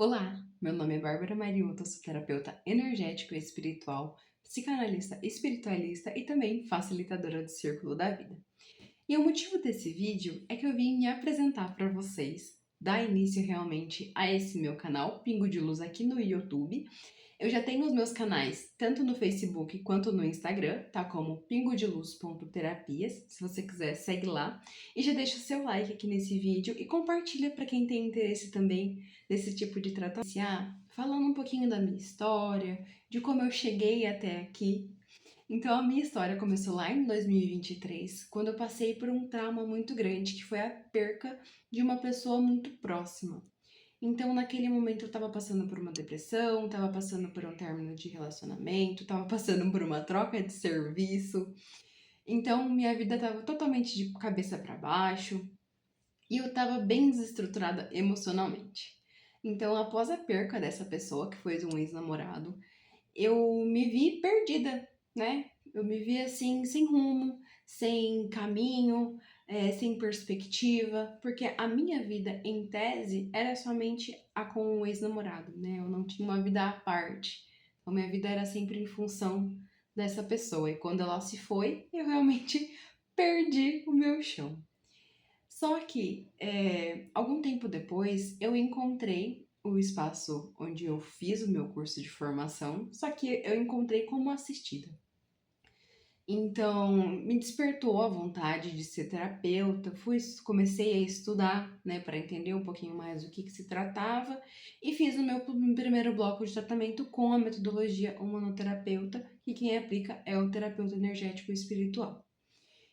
Olá, meu nome é Bárbara Mariuto, sou terapeuta energético e espiritual, psicanalista espiritualista e também facilitadora do Círculo da Vida. E o motivo desse vídeo é que eu vim me apresentar para vocês, dar início realmente a esse meu canal, Pingo de Luz, aqui no YouTube. Eu já tenho os meus canais tanto no Facebook quanto no Instagram, tá como pingodeluz.terapias. Se você quiser, segue lá. E já deixa o seu like aqui nesse vídeo e compartilha para quem tem interesse também nesse tipo de tratamento. Falando um pouquinho da minha história, de como eu cheguei até aqui. Então, a minha história começou lá em 2023, quando eu passei por um trauma muito grande, que foi a perca de uma pessoa muito próxima. Então, naquele momento, eu estava passando por uma depressão, estava passando por um término de relacionamento, estava passando por uma troca de serviço. Então, minha vida estava totalmente de cabeça para baixo e eu estava bem desestruturada emocionalmente. Então, após a perca dessa pessoa, que foi um ex-namorado, eu me vi perdida, né? Eu me vi assim, sem rumo, sem caminho, sem perspectiva, porque a minha vida, em tese, era somente a com o ex-namorado, né? Eu não tinha uma vida à parte. Então, minha vida era sempre em função dessa pessoa. E quando ela se foi, eu realmente perdi o meu chão. Só que, algum tempo depois, eu encontrei o espaço onde eu fiz o meu curso de formação, só que eu encontrei como assistida. Então, me despertou a vontade de ser terapeuta, comecei a estudar, né, para entender um pouquinho mais do que se tratava, e fiz o meu primeiro bloco de tratamento com a metodologia humanoterapeuta, que quem aplica é o terapeuta energético e espiritual.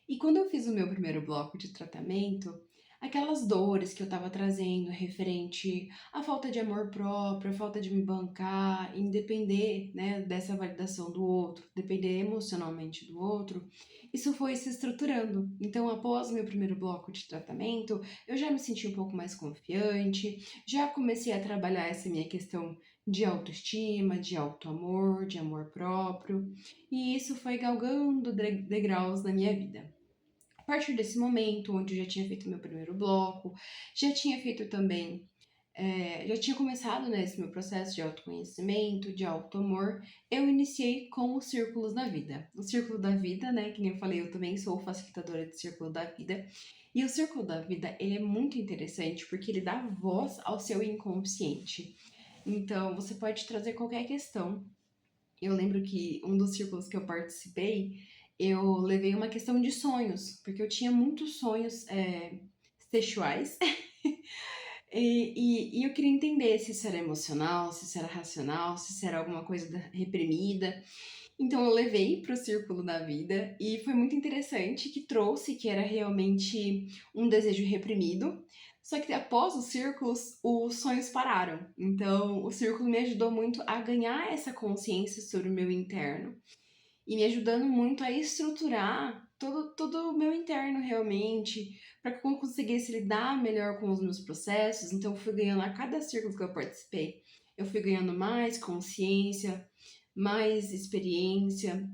E quando eu fiz o meu primeiro bloco de tratamento, aquelas dores que eu estava trazendo referente à falta de amor próprio, à falta de me bancar, em depender, né, dessa validação do outro, depender emocionalmente do outro, isso foi se estruturando. Então, após o meu primeiro bloco de tratamento, eu já me senti um pouco mais confiante, já comecei a trabalhar essa minha questão de autoestima, de autoamor, de amor próprio, e isso foi galgando degraus na minha vida. A partir desse momento, onde eu já tinha feito meu primeiro bloco, já tinha feito também, já tinha começado, né, esse meu processo de autoconhecimento, de autoamor, eu iniciei com os Círculos da Vida. O Círculo da Vida, né, que nem eu falei, eu também sou facilitadora de Círculo da Vida, e o Círculo da Vida, ele é muito interessante porque ele dá voz ao seu inconsciente. Então, você pode trazer qualquer questão. Eu lembro que um dos círculos que eu participei, eu levei uma questão de sonhos, porque eu tinha muitos sonhos sexuais e eu queria entender se isso era emocional, se isso era racional, se isso era alguma coisa reprimida. Então eu levei para o círculo da vida e foi muito interessante que trouxe que era realmente um desejo reprimido. Só que após os círculos, os sonhos pararam. Então o círculo me ajudou muito a ganhar essa consciência sobre o meu interno e me ajudando muito a estruturar todo o meu interno realmente, para que eu conseguisse lidar melhor com os meus processos. Então, eu fui ganhando a cada círculo que eu participei, eu fui ganhando mais consciência, mais experiência,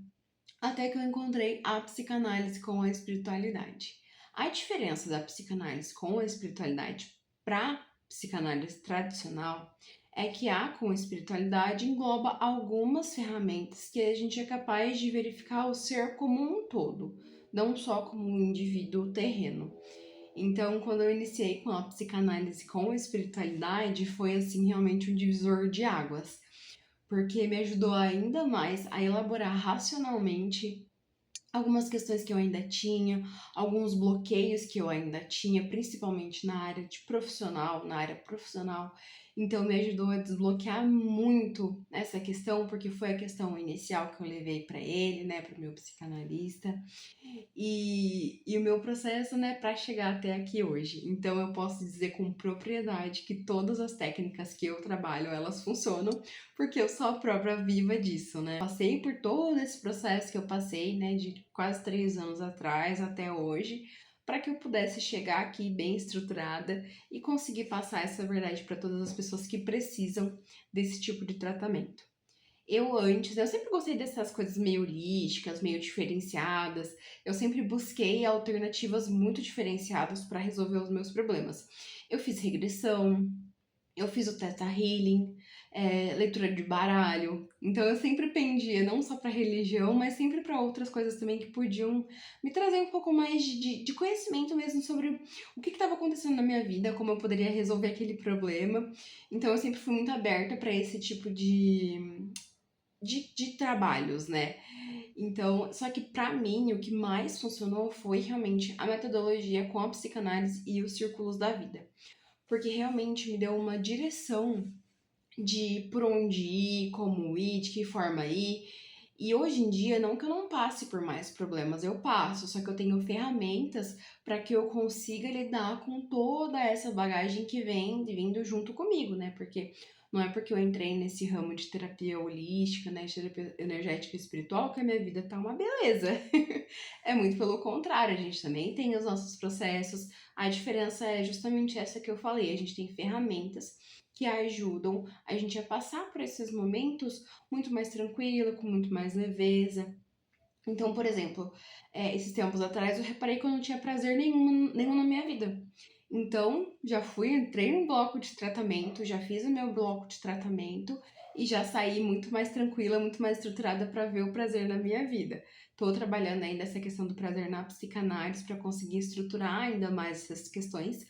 até que eu encontrei a psicanálise com a espiritualidade. A diferença da psicanálise com a espiritualidade para psicanálise tradicional é que a com espiritualidade engloba algumas ferramentas que a gente é capaz de verificar o ser como um todo, não só como um indivíduo terreno. Então, quando eu iniciei com a psicanálise com a espiritualidade, foi assim realmente um divisor de águas, porque me ajudou ainda mais a elaborar racionalmente algumas questões que eu ainda tinha, alguns bloqueios que eu ainda tinha, principalmente na área profissional. Então me ajudou a desbloquear muito essa questão, porque foi a questão inicial que eu levei para ele, né, para o meu psicanalista. E o meu processo, né, para chegar até aqui hoje. Então eu posso dizer com propriedade que todas as técnicas que eu trabalho, elas funcionam, porque eu sou a própria viva disso, né? Passei por todo esse processo que eu passei, né, de quase 3 anos atrás até hoje, para que eu pudesse chegar aqui bem estruturada e conseguir passar essa verdade para todas as pessoas que precisam desse tipo de tratamento. Eu sempre gostei dessas coisas meio holísticas, meio diferenciadas. Eu sempre busquei alternativas muito diferenciadas para resolver os meus problemas. Eu fiz regressão, eu fiz o Theta Healing, leitura de baralho. Então eu sempre pendia não só para religião, mas sempre para outras coisas também que podiam me trazer um pouco mais de conhecimento mesmo sobre o que estava acontecendo na minha vida, como eu poderia resolver aquele problema. Então eu sempre fui muito aberta para esse tipo de trabalhos, né? Então, só que pra mim o que mais funcionou foi realmente a metodologia com a psicanálise e os círculos da vida. Porque realmente me deu uma direção de por onde ir, como ir, de que forma ir. E hoje em dia, não que eu não passe por mais problemas, eu passo, só que eu tenho ferramentas para que eu consiga lidar com toda essa bagagem que vem vindo junto comigo, né? Porque não é porque eu entrei nesse ramo de terapia holística, né, de terapia energética e espiritual, que a minha vida tá uma beleza. É muito pelo contrário, a gente também tem os nossos processos. A diferença é justamente essa que eu falei, a gente tem ferramentas que ajudam a gente a passar por esses momentos muito mais tranquilo, com muito mais leveza. Então, por exemplo, esses tempos atrás eu reparei que eu não tinha prazer nenhum na minha vida. Então, já fui, entrei num bloco de tratamento, já fiz o meu bloco de tratamento e já saí muito mais tranquila, muito mais estruturada para ver o prazer na minha vida. Estou trabalhando ainda essa questão do prazer na psicanálise para conseguir estruturar ainda mais essas questões,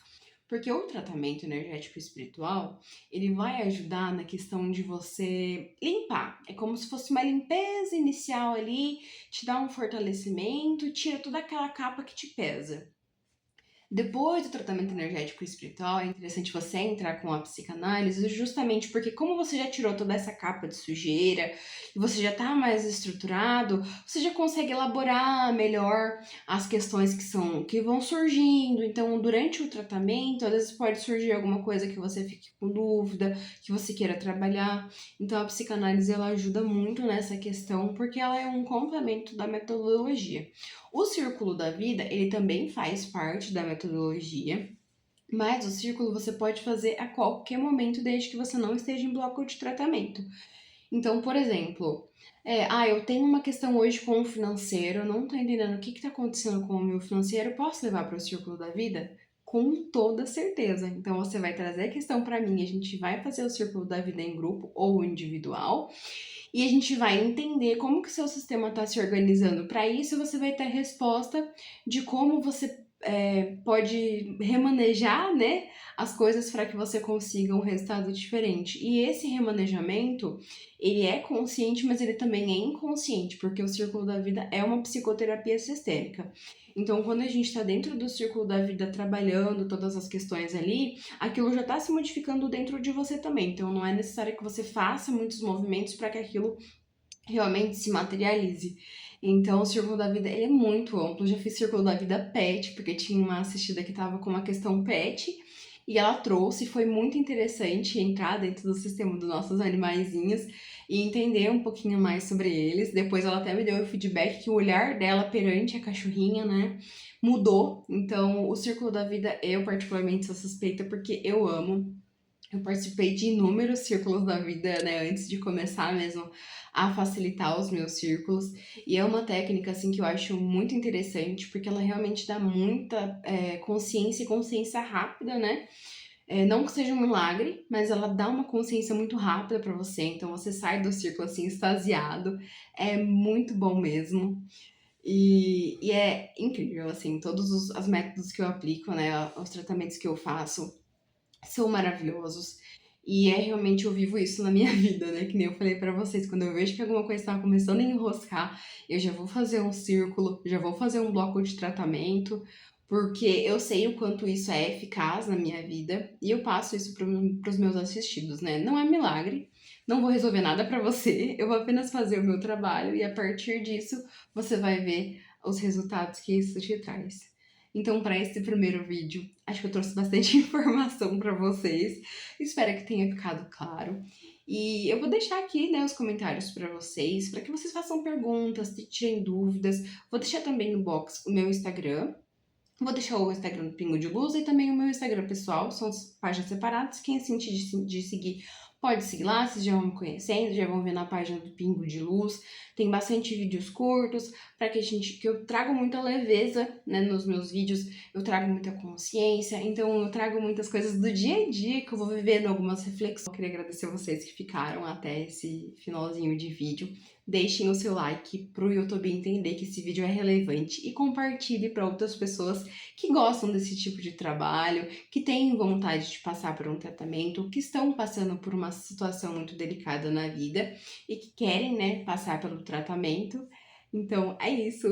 porque o tratamento energético espiritual, ele vai ajudar na questão de você limpar. É como se fosse uma limpeza inicial ali, te dá um fortalecimento, tira toda aquela capa que te pesa. Depois do tratamento energético e espiritual, é interessante você entrar com a psicanálise, justamente porque, como você já tirou toda essa capa de sujeira e você já está mais estruturado, você já consegue elaborar melhor as questões que vão surgindo. Então, durante o tratamento, às vezes pode surgir alguma coisa que você fique com dúvida, que você queira trabalhar. Então, a psicanálise ela ajuda muito nessa questão, porque ela é um complemento da metodologia. O círculo da vida, ele também faz parte da metodologia, mas o círculo você pode fazer a qualquer momento, desde que você não esteja em bloco de tratamento. Então, por exemplo, eu tenho uma questão hoje com o financeiro, não tô entendendo o que está acontecendo com o meu financeiro, posso levar para o círculo da vida? Com toda certeza. Então, você vai trazer a questão para mim, a gente vai fazer o círculo da vida em grupo ou individual, e a gente vai entender como que o seu sistema está se organizando. Para isso, você vai ter a resposta de como você pode remanejar, né, as coisas para que você consiga um resultado diferente. E esse remanejamento, ele é consciente, mas ele também é inconsciente, porque o círculo da vida é uma psicoterapia sistêmica. Então, quando a gente está dentro do círculo da vida trabalhando todas as questões ali, aquilo já está se modificando dentro de você também. Então, não é necessário que você faça muitos movimentos para que aquilo realmente se materialize. Então, o círculo da vida ele é muito amplo. Eu já fiz círculo da vida pet, porque tinha uma assistida que estava com uma questão pet. E ela trouxe, foi muito interessante entrar dentro do sistema dos nossos animaizinhos e entender um pouquinho mais sobre eles. Depois ela até me deu o feedback que o olhar dela perante a cachorrinha, né, mudou. Então, o círculo da vida eu particularmente sou suspeita porque eu amo. Eu participei de inúmeros círculos da vida, né, antes de começar mesmo a facilitar os meus círculos. E é uma técnica, assim, que eu acho muito interessante, porque ela realmente dá muita consciência e consciência rápida, né? Não que seja um milagre, mas ela dá uma consciência muito rápida para você. Então você sai do círculo, assim, extasiado. É muito bom mesmo. E é incrível, assim, todos os métodos que eu aplico, né, os tratamentos que eu faço são maravilhosos. E é realmente, eu vivo isso na minha vida, né? Que nem eu falei pra vocês, quando eu vejo que alguma coisa tá começando a enroscar, eu já vou fazer um círculo, já vou fazer um bloco de tratamento, porque eu sei o quanto isso é eficaz na minha vida e eu passo isso pros meus assistidos, né? Não é milagre, não vou resolver nada pra você, eu vou apenas fazer o meu trabalho e a partir disso você vai ver os resultados que isso te traz. Então, para esse primeiro vídeo, acho que eu trouxe bastante informação para vocês. Espero que tenha ficado claro. E eu vou deixar aqui, né, os comentários para que vocês façam perguntas, tirem dúvidas. Vou deixar também no box o meu Instagram. Vou deixar o Instagram do Pingo de Luz e também o meu Instagram pessoal. São páginas separadas. Quem sentir de seguir pode seguir lá, vocês já vão me conhecendo, já vão ver na página do Pingo de Luz. Tem bastante vídeos curtos, para que eu trago muita leveza, né, nos meus vídeos, eu trago muita consciência, então eu trago muitas coisas do dia a dia que eu vou vivendo, algumas reflexões. Eu queria agradecer vocês que ficaram até esse finalzinho de vídeo. Deixem o seu like pro YouTube entender que esse vídeo é relevante e compartilhe para outras pessoas que gostam desse tipo de trabalho, que têm vontade de passar por um tratamento, que estão passando por uma situação muito delicada na vida e que querem, né, passar pelo tratamento. Então é isso.